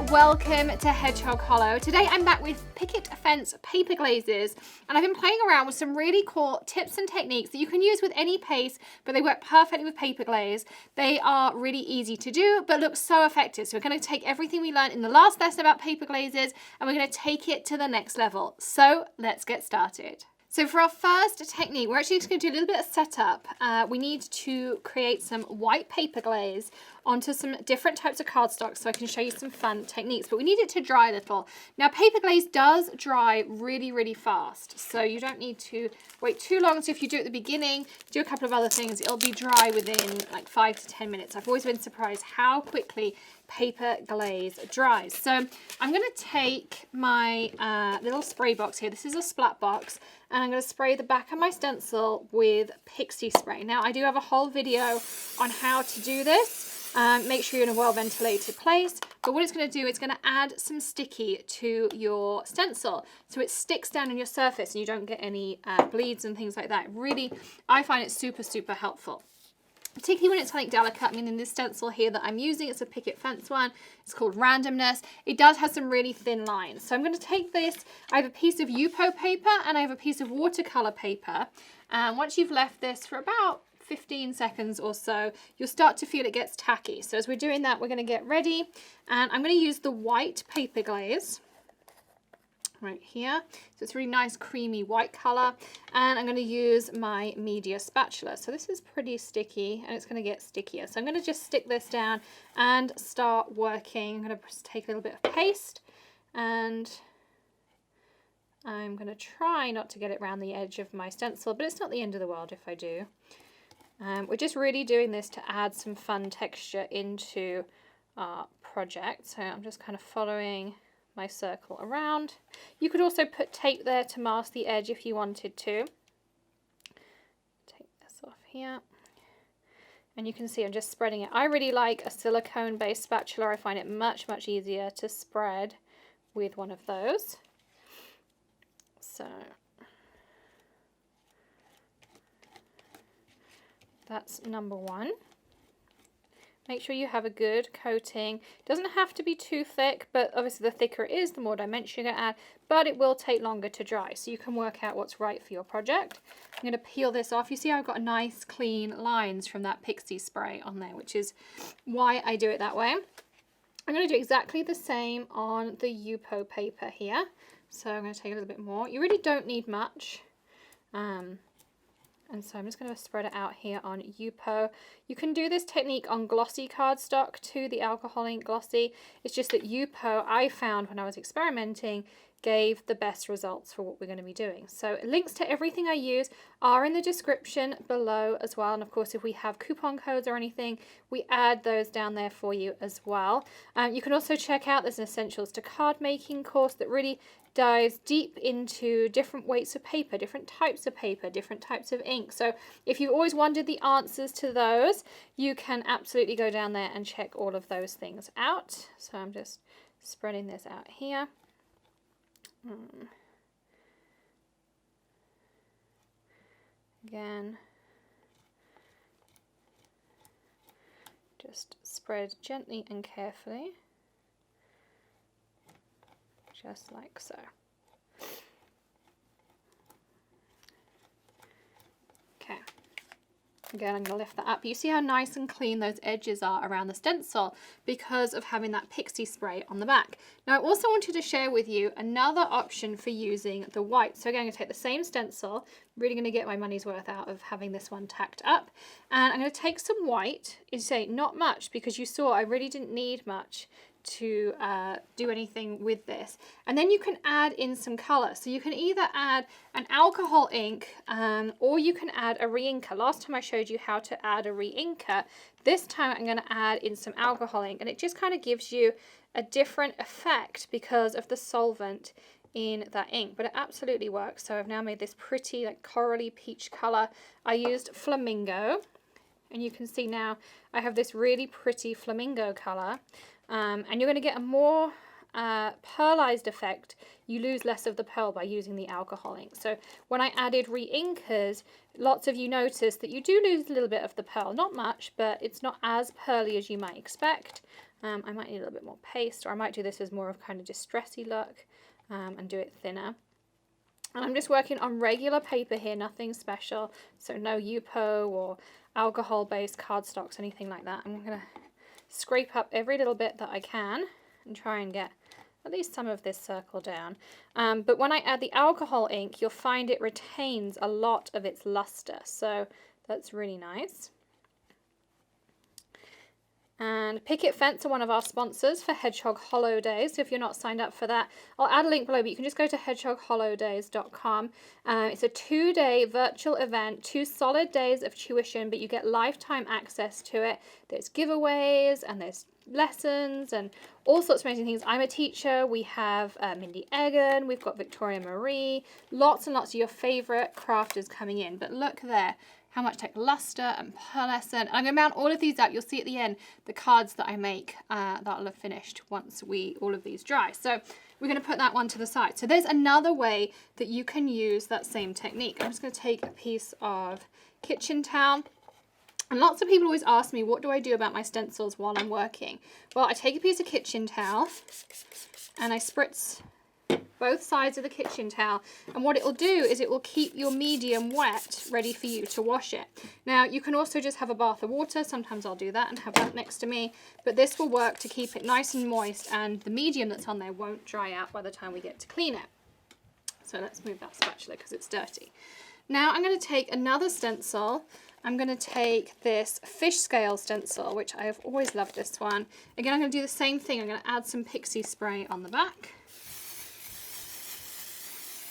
welcome to Hedgehog Hollow. Today I'm back with Picket Fence paper glazes, and I've been playing around with some really cool tips and techniques that you can use with any paste, but they work perfectly with paper glaze. They are really easy to do, but look so effective. So we're going to take everything we learned in the last lesson about paper glazes, and we're going to take it to the next level. So let's get started. So for our first technique, we're actually just going to do a little bit of setup. We need to create some white paper glaze onto some different types of cardstock so I can show you some fun techniques, but we need it to dry a little. Now paper glaze does dry really, really fast, so you don't need to wait too long. So if you do it at the beginning, do a couple of other things, it'll be dry within like 5 to 10 minutes. I've always been surprised how quickly paper glaze dries. So I'm going to take my little spray box here. This is a splat box, and I'm going to spray the back of my stencil with pixie spray. Now I do have a whole video on how to do this. Make sure you're in a well ventilated place, but what it's going to do, it's going to add some sticky to your stencil so it sticks down on your surface and you don't get any bleeds and things like that. Really, I find it super helpful, particularly when it's something delicate. I mean, in this stencil here that I'm using, it's a Picket Fence one. It's called Randomness. It does have some really thin lines. So I'm going to take this. I have a piece of Yupo paper and I have a piece of watercolor paper. And once you've left this for about 15 seconds or so, you'll start to feel it gets tacky. So as we're doing that, we're going to get ready. And I'm going to use the white paper glaze right here. So it's really nice creamy white color, and I'm going to use my media spatula. So this is pretty sticky and it's going to get stickier. So I'm going to just stick this down and start working. I'm going to take a little bit of paste and I'm going to try not to get it around the edge of my stencil, but it's not the end of the world if I do. We're just really doing this to add some fun texture into our project. So I'm just kind of following my circle around. You could also put tape there to mask the edge if you wanted to. Take this off here. And you can see I'm just spreading it. I really like a silicone based spatula. I find it much easier to spread with one of those. So that's number one. Make sure you have a good coating. It doesn't have to be too thick, but obviously the thicker it is, the more dimension you're going to add, but it will take longer to dry, so you can work out what's right for your project. I'm going to peel this off. You see I've got nice clean lines from that pixie spray on there, which is why I do it that way. I'm going to do exactly the same on the Yupo paper here. So I'm going to take a little bit more. You really don't need much. And so I'm just going to spread it out here on Yupo. You can do this technique on glossy cardstock too, the alcohol ink glossy. It's just that Yupo, I found when I was experimenting, gave the best results for what we're going to be doing. So links to everything I use are in the description below as well. And of course, if we have coupon codes or anything, we add those down there for you as well. You can also check out, there's an Essentials to Card Making course that really dives deep into different weights of paper, different types of paper, different types of ink. So if you've always wondered the answers to those, you can absolutely go down there and check all of those things out. So I'm just spreading this out here. Again, just spread gently and carefully. Just like so. Okay. Again, I'm going to lift that up. You see how nice and clean those edges are around the stencil because of having that pixie spray on the back. Now, I also wanted to share with you another option for using the white. So again, I'm going to take the same stencil, really going to get my money's worth out of having this one tacked up. And I'm going to take some white, and say not much, because you saw I really didn't need much to do anything with this. And then you can add in some color. So you can either add an alcohol ink or you can add a re-inker. Last time I showed you how to add a re-inker. This time I'm going to add in some alcohol ink, and it just kind of gives you a different effect because of the solvent in that ink, but it absolutely works. So I've now made this pretty like corally peach color. I used flamingo, and you can see now I have this really pretty flamingo color. And you're going to get a more pearlized effect. You lose less of the pearl by using the alcohol ink. So when I added re-inkers, lots of you noticed that you do lose a little bit of the pearl. Not much, but it's not as pearly as you might expect. I might need a little bit more paste, or I might do this as more of kind of distressy look and do it thinner. And I'm just working on regular paper here, nothing special. So no Yupo or alcohol-based cardstocks, anything like that. I'm going to scrape up every little bit that I can and try and get at least some of this circle down. But when I add the alcohol ink, you'll find it retains a lot of its luster. So that's really nice. And Picket Fence are one of our sponsors for Hedgehog Hollow Days. So if you're not signed up for that, I'll add a link below, but you can just go to hedgehoghhollowdays.com. It's a 2-day virtual event, 2 solid days of tuition, but you get lifetime access to it. There's giveaways and there's lessons and all sorts of amazing things. I'm a teacher. We have Mindy Egan, we've got Victoria Marie, lots and lots of your favorite crafters coming in. But look there, how much like luster and pearlescent. I'm going to mount all of these up. You'll see at the end the cards that I make that'll have finished once all of these dry. So we're going to put that one to the side. So there's another way that you can use that same technique. I'm just going to take a piece of kitchen towel. And lots of people always ask me, what do I do about my stencils while I'm working? Well, I take a piece of kitchen towel and I spritz both sides of the kitchen towel, and what it will do is it will keep your medium wet, ready for you to wash it. Now you can also just have a bath of water. Sometimes I'll do that and have that next to me, but this will work to keep it nice and moist, and the medium that's on there won't dry out by the time we get to clean it. So let's move that spatula because it's dirty. Now I'm going to take another stencil. I'm going to take this fish scale stencil, which I have always loved this one. Again, I'm going to do the same thing. I'm going to add some pixie spray on the back.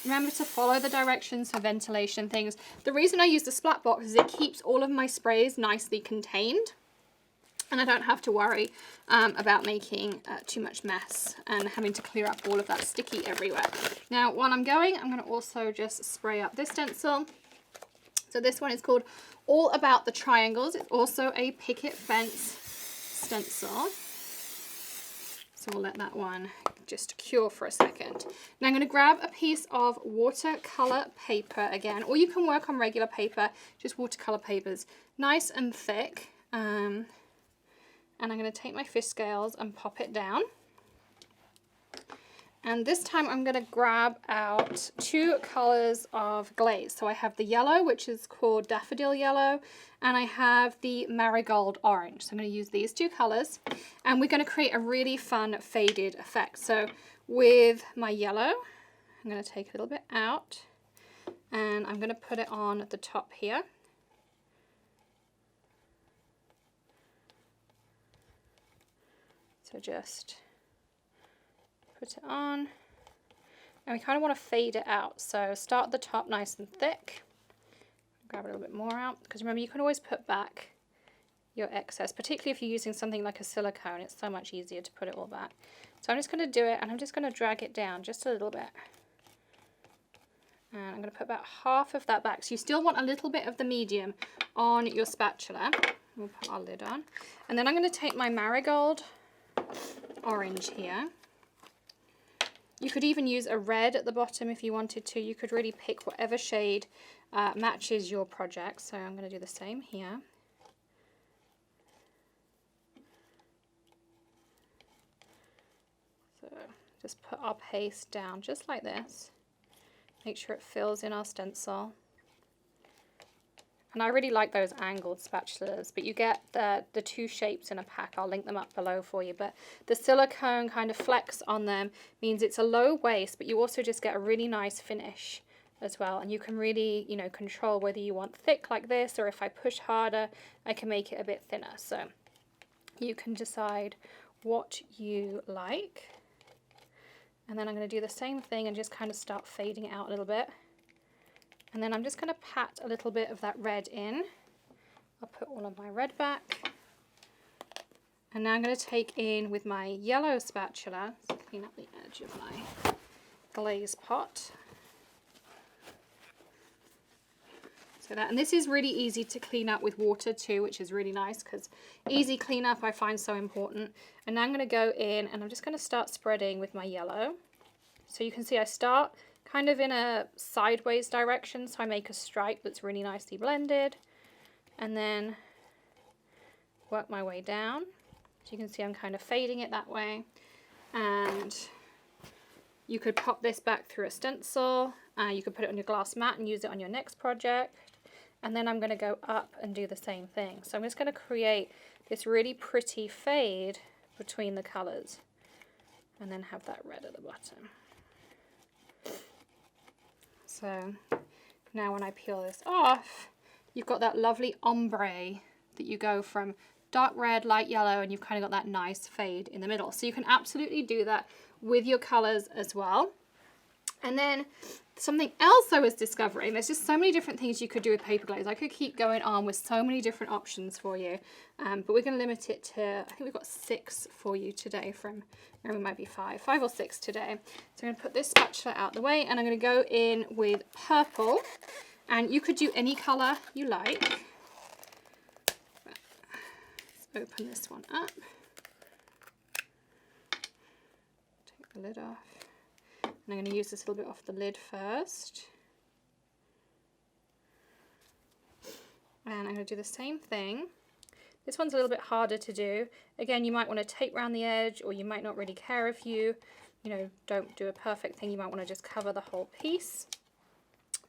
Remember to follow the directions for ventilation things. The reason I use the splat box is it keeps all of my sprays nicely contained, and I don't have to worry about making too much mess and having to clear up all of that sticky everywhere. Now, while I'm going to also just spray up this stencil. So this one is called All About the Triangles. It's also a Picket Fence stencil. So we'll let that one just cure for a second. Now I'm going to grab a piece of watercolor paper again, or you can work on regular paper, just watercolor papers, nice and thick. And I'm going to take my fish scales and pop it down. And this time I'm going to grab out 2 colors of glaze. So I have the yellow, which is called Daffodil Yellow, and I have the Marigold Orange. So I'm going to use these 2 colors, and we're going to create a really fun faded effect. So with my yellow, I'm going to take a little bit out, and I'm going to put it on the top here. So just put it on, and we kind of want to fade it out. So start at the top nice and thick, grab a little bit more out, because remember you can always put back your excess, particularly if you're using something like a silicone. It's so much easier to put it all back. So I'm just going to do it, and I'm just going to drag it down just a little bit, and I'm going to put about half of that back. So you still want a little bit of the medium on your spatula. We'll put our lid on, and then I'm going to take my Marigold Orange here. You could even use a red at the bottom if you wanted to. You could really pick whatever shade matches your project. So I'm going to do the same here. So just put our paste down just like this. Make sure it fills in our stencil. And I really like those angled spatulas, but you get the 2 shapes in a pack. I'll link them up below for you. But the silicone kind of flex on them means it's a low waste, but you also just get a really nice finish as well. And you can really, you know, control whether you want thick like this, or if I push harder, I can make it a bit thinner. So you can decide what you like. And then I'm going to do the same thing and just kind of start fading it out a little bit. And then I'm just going to pat a little bit of that red in. I'll put all of my red back. And now I'm going to take in with my yellow spatula, so clean up the edge of my glaze pot. So that, and this is really easy to clean up with water too, which is really nice, because easy cleanup I find so important. And now I'm going to go in and I'm just going to start spreading with my yellow. So you can see I start kind of in a sideways direction, so I make a stripe that's really nicely blended, and then work my way down. So you can see I'm kind of fading it that way. And you could pop this back through a stencil. You could put it on your glass mat and use it on your next project. And then I'm going to go up and do the same thing. So I'm just going to create this really pretty fade between the colours. And then have that red at the bottom. So now when I peel this off, you've got that lovely ombre that you go from dark red, light yellow, and you've kind of got that nice fade in the middle. So you can absolutely do that with your colours as well. And then something else I was discovering, there's just so many different things you could do with paper glaze. I could keep going on with so many different options for you, but we're going to limit it to, I think we've got 6 for you today from, maybe it might be 5 or 6 today. So I'm going to put this spatula out the way, and I'm going to go in with purple, and you could do any colour you like. Let's open this one up. Take the lid off. And I'm going to use this a little bit off the lid first. And I'm going to do the same thing. This one's a little bit harder to do. Again, you might want to tape around the edge, or you might not really care if you don't do a perfect thing. You might want to just cover the whole piece.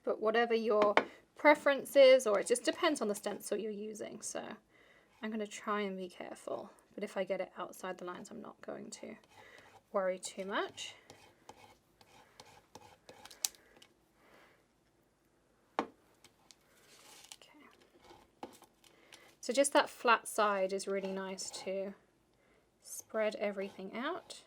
But whatever your preference is, or it just depends on the stencil you're using. So I'm going to try and be careful. But if I get it outside the lines, I'm not going to worry too much. So just that flat side is really nice to spread everything out.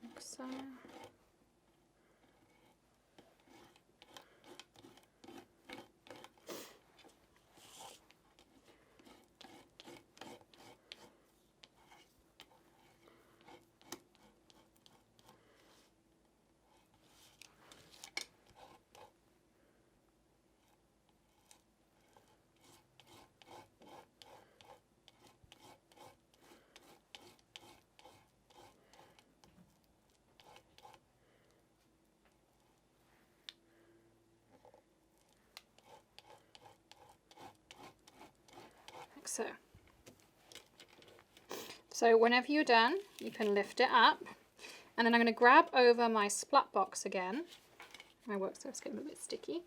Like so. So whenever you're done, you can lift it up, and then I'm going to grab over my splat box again. My work surface getting a bit sticky.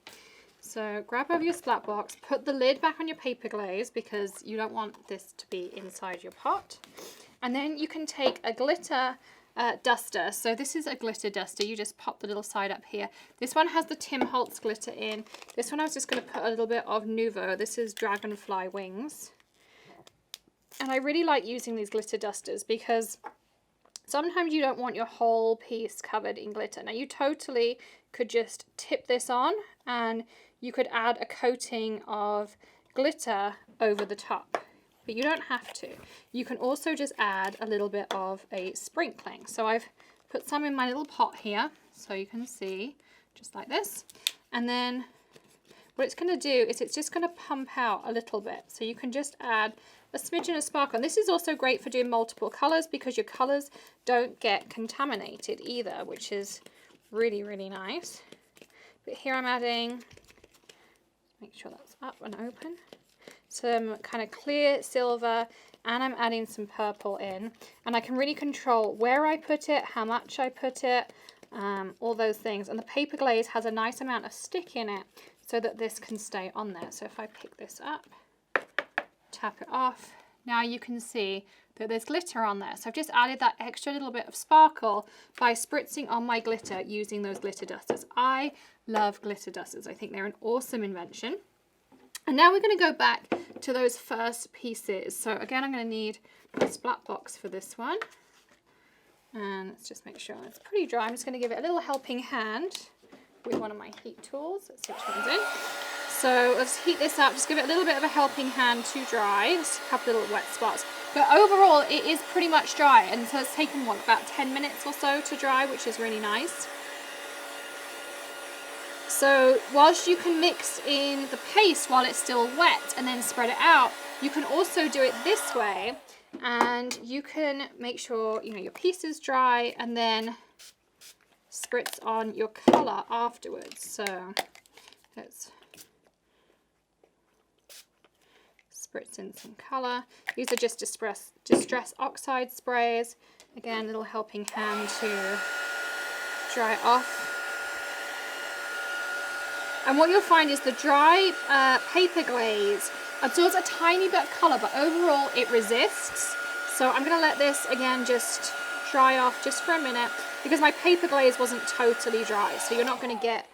So grab over your splat box, put the lid back on your paper glaze because you don't want this to be inside your pot. And then you can take a glitter duster. So this is a glitter duster. You just pop the little side up here. This one has the Tim Holtz glitter in. This one I was just going to put a little bit of Nouveau. This is Dragonfly Wings. And I really like using these glitter dusters because sometimes you don't want your whole piece covered in glitter. Now you totally could just tip this on and you could add a coating of glitter over the top, but you don't have to. You can also just add a little bit of a sprinkling. So I've put some in my little pot here so you can see, just like this. And then what it's going to do is it's just going to pump out a little bit. So you can just add a smidgen of sparkle. And this is also great for doing multiple colours because your colours don't get contaminated either, which is really, really nice. But here I'm adding, make sure that's up and open, some kind of clear silver, and I'm adding some purple in. And I can really control where I put it, how much I put it, all those things. And the paper glaze has a nice amount of stick in it so that this can stay on there. So if I pick this up, tap it off, now you can see that there's glitter on there. So I've just added that extra little bit of sparkle by spritzing on my glitter using those glitter dusters. I love glitter dusters. I think they're an awesome invention. And now we're going to go back to those first pieces. So again, I'm going to need my splat box for this one. And let's just make sure it's pretty dry. I'm just going to give it a little helping hand with one of my heat tools. Let's see which one's in. So let's heat this up, just give it a little bit of a helping hand to dry, just a couple little wet spots. But overall, it is pretty much dry, and so it's taken, what, about 10 minutes or so to dry, which is really nice. So whilst you can mix in the paste while it's still wet and then spread it out, you can also do it this way, and you can make sure, your piece is dry and then spritz on your colour afterwards. So Let's spritz in some colour. These are just distress oxide sprays. Again, a little helping hand to dry it off. And what you'll find is the dry paper glaze absorbs a tiny bit of colour, but overall it resists. So I'm going to let this again just dry off just for a minute, because my paper glaze wasn't totally dry, so you're not going to get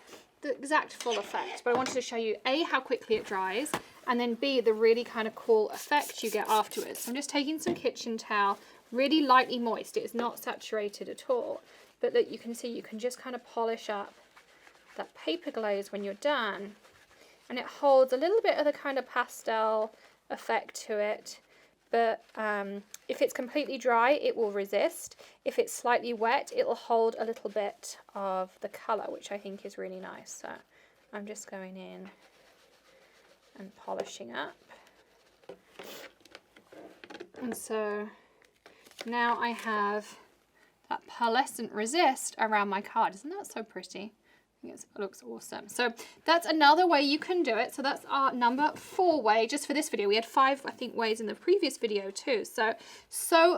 the exact full effect. But I wanted to show you A, how quickly it dries, and then B, the really kind of cool effect you get afterwards. So I'm just taking some kitchen towel, really lightly moist. It is not saturated at all, but that you can see you can just kind of polish up that paper glaze when you're done, and it holds a little bit of the kind of pastel effect to it. But if it's completely dry, it will resist. If it's slightly wet, it will hold a little bit of the colour, which I think is really nice. So I'm just going in and polishing up. And so now I have that pearlescent resist around my card. Isn't that so pretty? It looks awesome. So that's another way you can do it. So that's our number 4 way just for this video. We had 5, I think, ways in the previous video too. So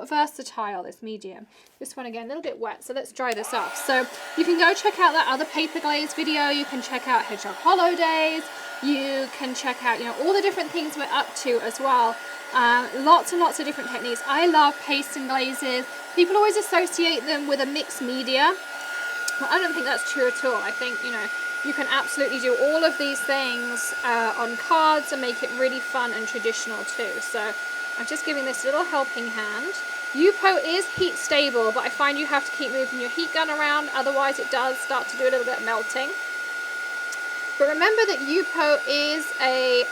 versatile, this medium. This one again, a little bit wet. So let's dry this off. So you can go check out that other paper glaze video. You can check out Hedgehog Hollow Days. You can check out, you know, all the different things we're up to as well. Lots and lots of different techniques. I love pastes and glazes. People always associate them with a mixed media. Well, I don't think that's true at all. I think, you know, you can absolutely do all of these things on cards and make it really fun and traditional too. So I'm just giving this little helping hand. Yupo is heat stable, but I find you have to keep moving your heat gun around, otherwise it does start to do a little bit of melting. But remember that Yupo is a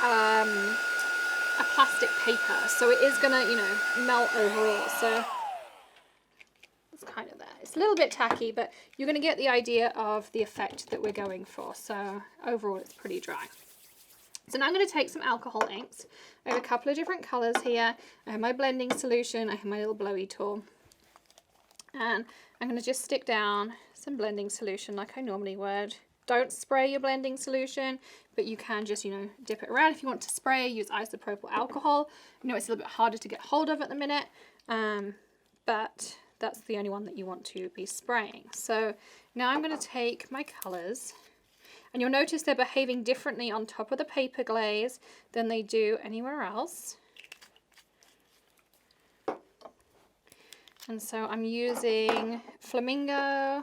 plastic paper, so it is gonna, you know, melt overall. So it's kind of there. It's a little bit tacky, but you're going to get the idea of the effect that we're going for. So overall, it's pretty dry. So now I'm going to take some alcohol inks. I have a couple of different colours here. I have my blending solution. I have my little blowy tool. And I'm going to just stick down some blending solution like I normally would. Don't spray your blending solution, but you can just, you know, dip it around. If you want to spray, use isopropyl alcohol. You know, it's a little bit harder to get hold of at the minute, but that's the only one that you want to be spraying. So now I'm going to take my colours, and you'll notice they're behaving differently on top of the paper glaze than they do anywhere else. And so I'm using Flamingo,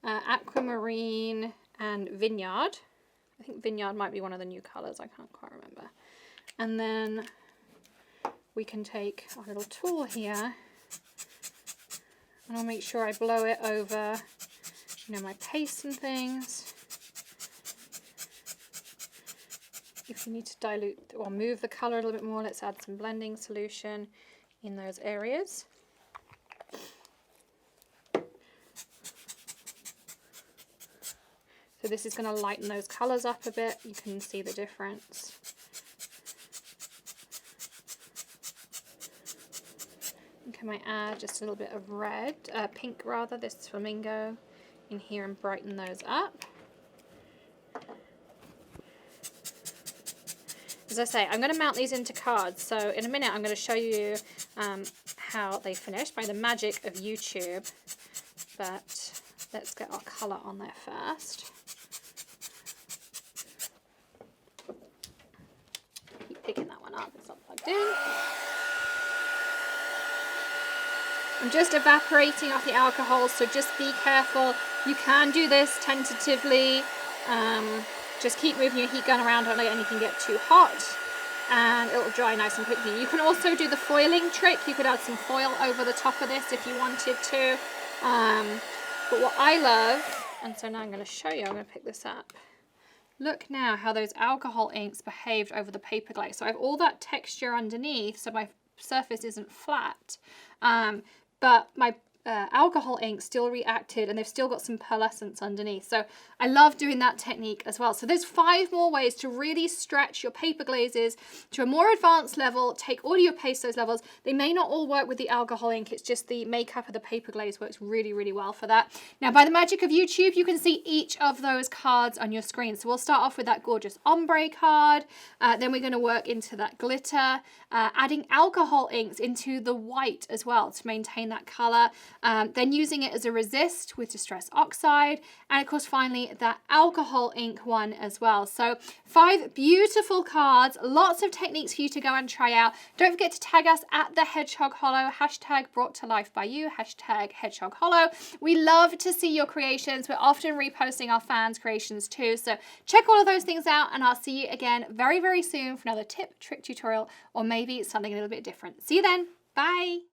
Aquamarine, and Vineyard. I think Vineyard might be one of the new colours, I can't quite remember. And then we can take our little tool here, and I'll make sure I blow it over, you know, my paste and things. If you need to dilute or move the colour a little bit more, let's add some blending solution in those areas. So this is going to lighten those colours up a bit. You can see the difference. I might add just a little bit of red, pink rather, this Flamingo in here, and brighten those up. As I say, I'm going to mount these into cards, so in a minute I'm going to show you how they finish by the magic of YouTube, but let's get our colour on there first. Keep picking that one up, it's not plugged in. I'm just evaporating off the alcohol, so just be careful. You can do this tentatively. Just keep moving your heat gun around, don't let anything get too hot, and it'll dry nice and quickly. You can also do the foiling trick. You could add some foil over the top of this if you wanted to. But what I love, and so now I'm going to show you, I'm going to pick this up. Look now how those alcohol inks behaved over the paper glaze. So I have all that texture underneath, so my surface isn't flat. But my alcohol ink still reacted and they've still got some pearlescence underneath. So I love doing that technique as well. So there's 5 more ways to really stretch your paper glazes to a more advanced level, take all your pastos levels. They may not all work with the alcohol ink, it's just the makeup of the paper glaze works really, really well for that. Now, by the magic of YouTube, you can see each of those cards on your screen. So we'll start off with that gorgeous ombre card. Then we're going to work into that glitter, adding alcohol inks into the white as well to maintain that color. Then using it as a resist with Distress Oxide, and of course finally that alcohol ink one as well. So 5 beautiful cards, lots of techniques for you to go and try out. Don't forget to tag us at the Hedgehog Hollow, hashtag brought to life by you, hashtag Hedgehog Hollow. We love to see your creations. We're often reposting our fans' creations too. So check all of those things out, and I'll see you again very, very soon for another tip, trick, tutorial, or maybe something a little bit different. See you then. Bye.